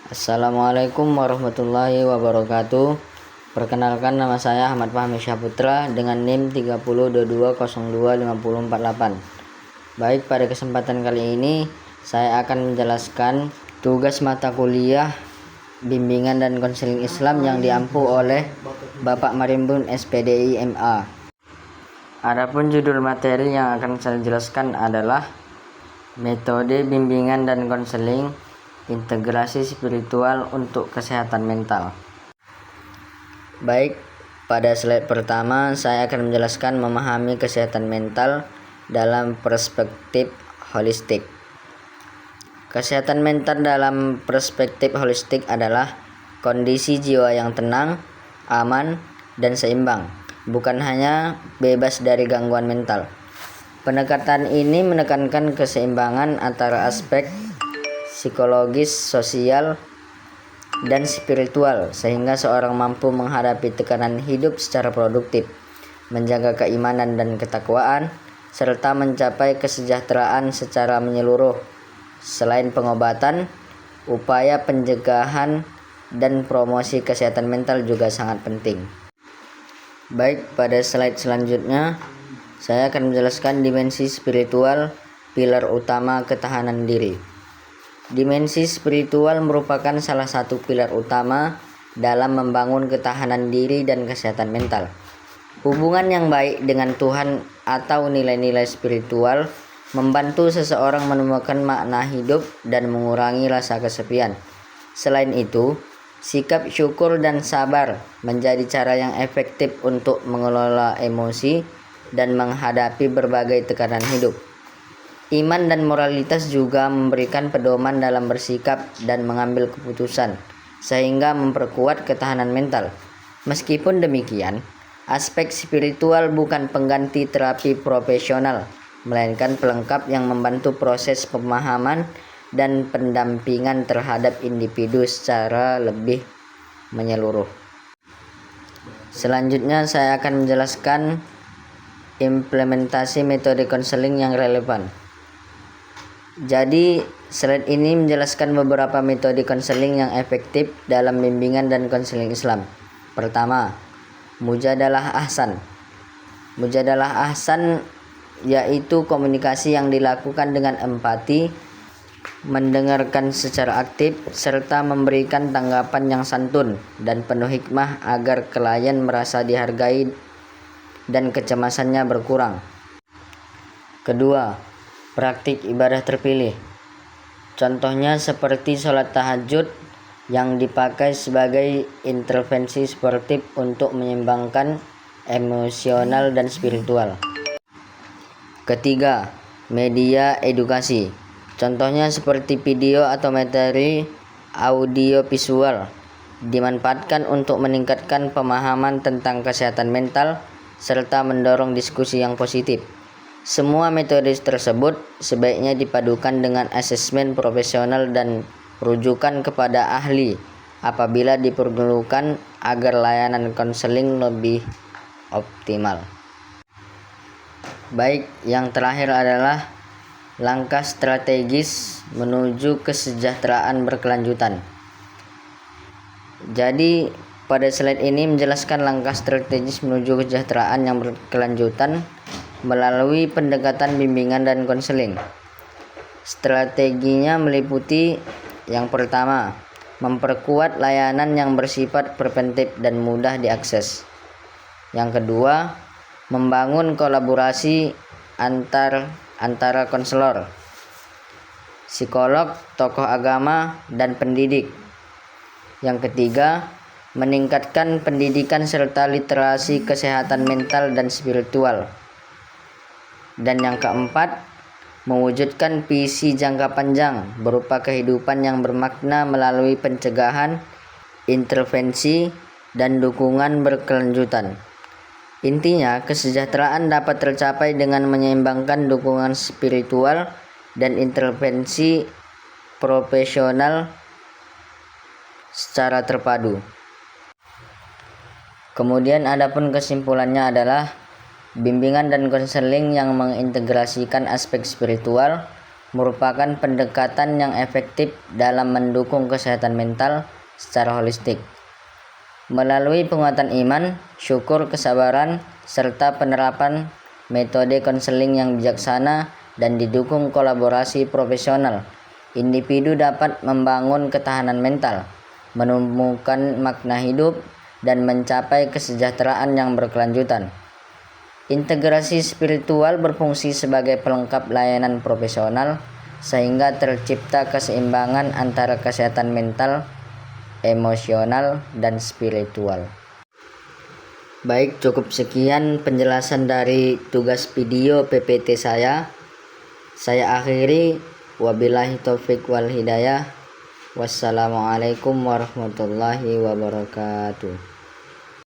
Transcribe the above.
Assalamualaikum warahmatullahi wabarakatuh. Perkenalkan, nama saya Ahmad Fahmi Syahputra dengan NIM 3022025048. Baik, pada kesempatan kali ini saya akan menjelaskan tugas mata kuliah bimbingan dan konseling Islam yang diampu oleh Bapak Marimbun SPDI MA. Adapun judul materi yang akan saya jelaskan adalah metode bimbingan dan konseling integrasi spiritual untuk kesehatan mental. Baik, pada slide pertama saya akan menjelaskan memahami kesehatan mental dalam perspektif holistik. Kesehatan mental dalam perspektif holistik adalah kondisi jiwa yang tenang, aman, dan seimbang, bukan hanya bebas dari gangguan mental. Pendekatan ini menekankan keseimbangan antara aspek psikologis, sosial, dan spiritual sehingga seorang mampu menghadapi tekanan hidup secara produktif, menjaga keimanan dan ketakwaan, serta mencapai kesejahteraan secara menyeluruh. Selain pengobatan, upaya pencegahan dan promosi kesehatan mental juga sangat penting. Baik, pada slide selanjutnya saya akan menjelaskan dimensi spiritual, pilar utama ketahanan diri. Dimensi spiritual merupakan salah satu pilar utama dalam membangun ketahanan diri dan kesehatan mental. Hubungan yang baik dengan Tuhan atau nilai-nilai spiritual membantu seseorang menemukan makna hidup dan mengurangi rasa kesepian. Selain itu, sikap syukur dan sabar menjadi cara yang efektif untuk mengelola emosi dan menghadapi berbagai tekanan hidup. Iman dan moralitas juga memberikan pedoman dalam bersikap dan mengambil keputusan, sehingga memperkuat ketahanan mental. Meskipun demikian, aspek spiritual bukan pengganti terapi profesional, melainkan pelengkap yang membantu proses pemahaman dan pendampingan terhadap individu secara lebih menyeluruh. Selanjutnya saya akan menjelaskan implementasi metode konseling yang relevan. Jadi, slide ini menjelaskan beberapa metode konseling yang efektif dalam bimbingan dan konseling Islam. Pertama, Mujadalah Ahsan. Mujadalah Ahsan yaitu komunikasi yang dilakukan dengan empati, mendengarkan secara aktif, serta memberikan tanggapan yang santun dan penuh hikmah agar klien merasa dihargai dan kecemasannya berkurang. Kedua, praktik ibadah terpilih. Contohnya seperti sholat tahajud yang dipakai sebagai intervensi sportif untuk menyeimbangkan emosional dan spiritual. Ketiga, media edukasi. Contohnya seperti video atau materi audio visual dimanfaatkan untuk meningkatkan pemahaman tentang kesehatan mental serta mendorong diskusi yang positif. Semua metode tersebut sebaiknya dipadukan dengan asesmen profesional dan rujukan kepada ahli apabila diperlukan agar layanan konseling lebih optimal. Baik, yang terakhir adalah langkah strategis menuju kesejahteraan berkelanjutan. Jadi, pada slide ini menjelaskan langkah strategis menuju kesejahteraan yang berkelanjutan melalui pendekatan bimbingan dan konseling. Strateginya meliputi yang pertama, memperkuat layanan yang bersifat preventif dan mudah diakses. Yang kedua, membangun kolaborasi antara konselor, psikolog, tokoh agama, dan pendidik. Yang ketiga, meningkatkan pendidikan serta literasi kesehatan mental dan spiritual. Dan yang keempat, mewujudkan visi jangka panjang berupa kehidupan yang bermakna melalui pencegahan, intervensi, dan dukungan berkelanjutan. Intinya, kesejahteraan dapat tercapai dengan menyeimbangkan dukungan spiritual dan intervensi profesional secara terpadu. Kemudian adapun kesimpulannya adalah bimbingan dan konseling yang mengintegrasikan aspek spiritual, merupakan pendekatan yang efektif dalam mendukung kesehatan mental secara holistik. Melalui penguatan iman, syukur, kesabaran, serta penerapan metode konseling yang bijaksana dan didukung kolaborasi profesional, individu dapat membangun ketahanan mental, menemukan makna hidup, dan mencapai kesejahteraan yang berkelanjutan. Integrasi spiritual berfungsi sebagai pelengkap layanan profesional, sehingga tercipta keseimbangan antara kesehatan mental, emosional, dan spiritual. Baik, cukup sekian penjelasan dari tugas video PPT saya. Saya akhiri, wabillahi taufik wal hidayah. Wassalamualaikum warahmatullahi wabarakatuh.